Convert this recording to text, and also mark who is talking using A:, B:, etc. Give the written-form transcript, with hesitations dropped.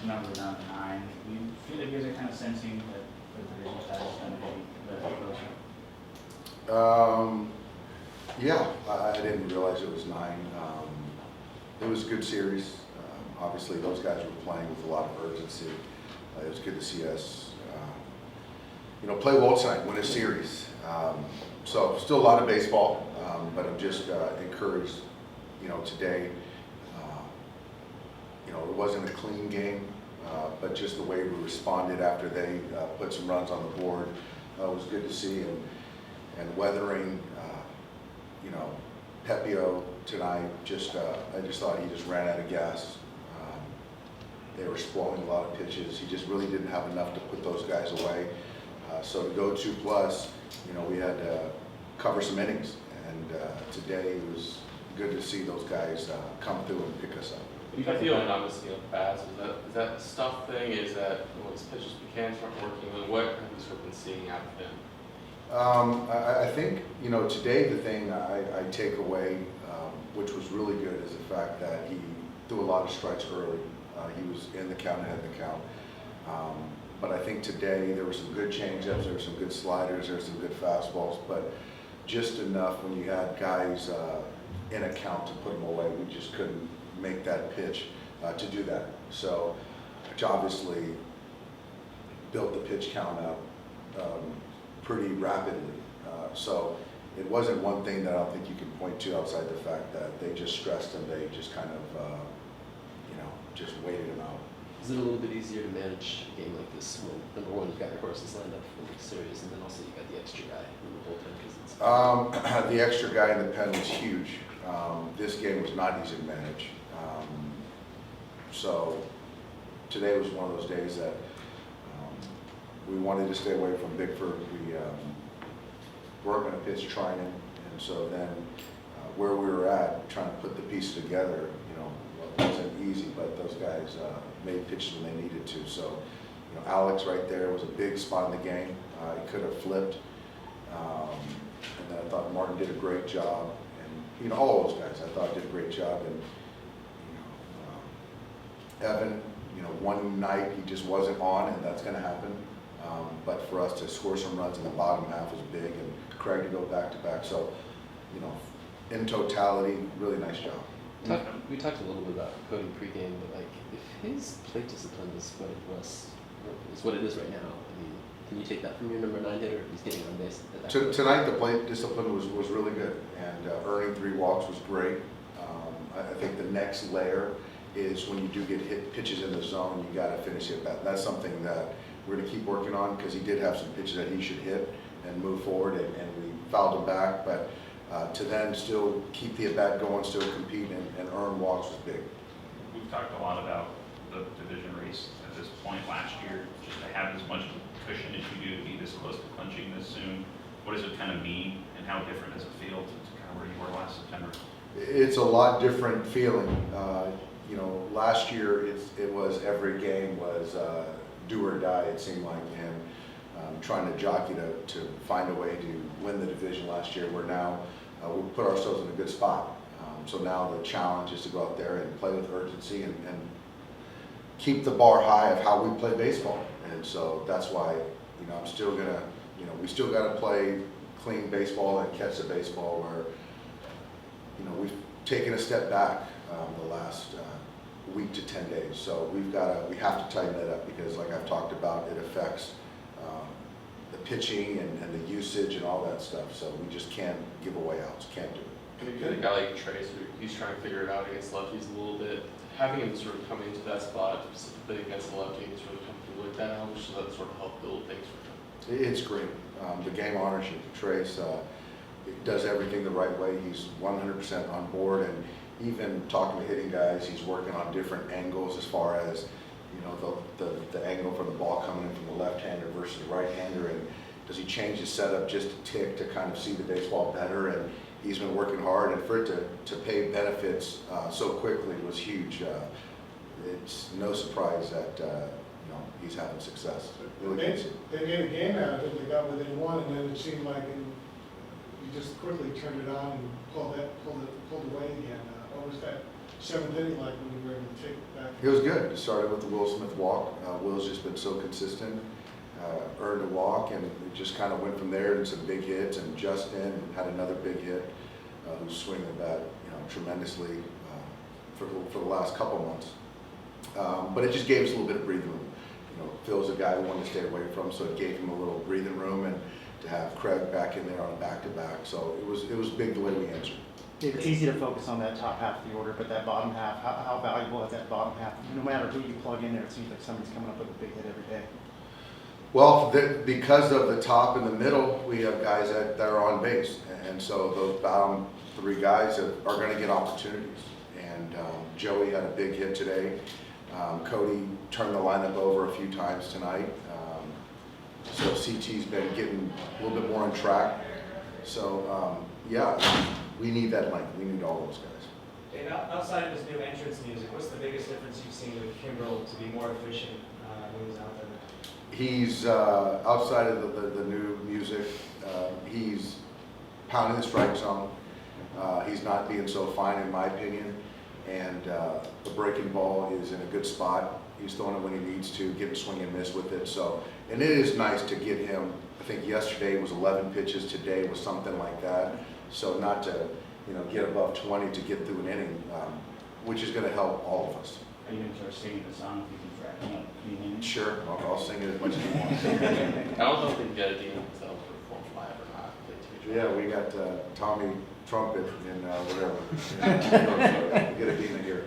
A: number down to 9. Do you feel like you guys are kind of sensing that the division status is going to be a little closer?
B: Yeah, I didn't realize it was 9. It was a good series. Obviously, those guys were playing with a lot of urgency. It was good to see us, play well tonight, win a series. So still a lot of baseball, but I'm just encouraged, today. It wasn't a clean game, but just the way we responded after they put some runs on the board was good to see. And weathering, Pepio tonight, I just thought he just ran out of gas. They were spoiling a lot of pitches. He just really didn't have enough to put those guys away. So to go 2+, we had to cover some innings. And today it was good to see those guys come through and pick us up.
C: You can feel not missing the bats. Is that a stuff thing? Is that his pitches mechanics aren't working? What have you sort of been seeing out of him?
B: I think, today the thing I take away, which was really good, is the fact that he threw a lot of strikes early. He was in the count, ahead of the count. But I think today there were some good changeups, there were some good sliders, there were some good fastballs, but just enough when you had guys in a count to put them away. We just couldn't make that pitch to do that. So, which obviously built the pitch count up pretty rapidly. So it wasn't one thing that I don't think you can point to outside the fact that they just stressed him. They just kind of, just waited him out.
D: Is it a little bit easier to manage a game like this when, number one, you've got your horses lined up for the next series, and then also you got the extra guy in the bullpen? Because
B: the extra guy in the pen was huge. This game was not easy to manage. So today was one of those days that we wanted to stay away from Bickford. We weren't going to pitch Trinan, and so then where we were at, trying to put the pieces together, wasn't easy, but those guys made pitches when they needed to. So, Alex right there was a big spot in the game. He could have flipped. And then I thought Martin did a great job. And, all those guys I thought did a great job. And, Evan, one night he just wasn't on, and that's going to happen. But for us to score some runs in the bottom half was big, and Craig to go back-to-back. So, in totality, really nice job.
D: we talked a little bit about Cody pregame, but if his plate discipline is what it is right now, I mean, can you take that from your number 9 hitter if he's getting on base?
B: Tonight, the plate discipline was really good, and earning 3 walks was great. I think the next layer is when you do get hit pitches in the zone, you got to finish it back. That's something that we're going to keep working on, because he did have some pitches that he should hit and move forward, and we fouled him back. But to then still keep the at-bat going, still compete and earn walks was big.
E: We've talked a lot about the division race at this point last year, just to have as much cushion as you do to be this close to clinching this soon. What does it kind of mean, and how different does it feel to kind of where you were last September?
B: It's a lot different feeling. Last year it was every game was do or die, it seemed like, and trying to jockey to find a way to win the division last year. We're now we put ourselves in a good spot. So now the challenge is to go out there and play with urgency and keep the bar high of how we play baseball. And so that's why I'm still gonna we still got to play clean baseball and catch the baseball where we've taken a step back the last week to 10 days. So we have to tighten that up, because like I've talked about, it affects the pitching and the usage and all that stuff. So we just can't give away outs, can't do it.
C: And if you had a guy like Trayce, he's trying to figure it out against lefties a little bit, having him sort of come into that spot specifically against the lefty and sort of come through like that, how much does that sort of help build things for him?
B: It's great. The game honors you. Trayce does everything the right way. He's 100% on board, and even talking to hitting guys, he's working on different angles as far as the angle for the ball coming in from the left-hander versus the right-hander, and does he change his setup just a tick to kind of see the baseball better? And he's been working hard, and for it to pay benefits so quickly was huge. It's no surprise that he's having success. Really
F: they made a game out of it. They got what they wanted, and then it seemed like you just quickly turned it on and pulled away again. What was that seventh inning like when you were able to take it back?
B: It was good. It started with the Will Smith walk. Will's just been so consistent, earned a walk, and it just kind of went from there, and some big hits, and Justin had another big hit, who's swinging the bat, tremendously for the last couple months. But it just gave us a little bit of breathing room. Phil's a guy we wanted to stay away from, so it gave him a little breathing room, and to have Craig back in there on a back-to-back. So it was big the way we answered.
G: It's easy to focus on that top half of the order, but that bottom half, how valuable is that bottom half? No matter who you plug in there, it seems like somebody's coming up with a big hit every day.
B: Well, because of the top and the middle, we have guys that are on base, and so those bottom three guys are going to get opportunities. And Joey had a big hit today. Cody turned the lineup over a few times tonight. So CT's been getting a little bit more on track. So yeah, we need that length. We need all those guys.
H: And outside of his new entrance music, what's the biggest difference you've seen with Kimbrel to be more efficient when he's out there?
B: He's outside of the new music. He's pounding the strike zone. He's not being so fine, in my opinion. And the breaking ball is in a good spot. He's throwing it when he needs to, getting swing and miss with it. So, and it is nice to get him. I think yesterday was 11 pitches. Today was something like that. So not to, get above 20 to get through an inning, which is going to help all of us.
A: Are you going to start singing the song if you can track him up? Can you hear me?
B: Sure, I'll sing it as much as you want.
C: I don't know if we can get a demon themselves to perform live or not.
B: Yeah, we got Tommy Trumpet and whatever. Get a demon here.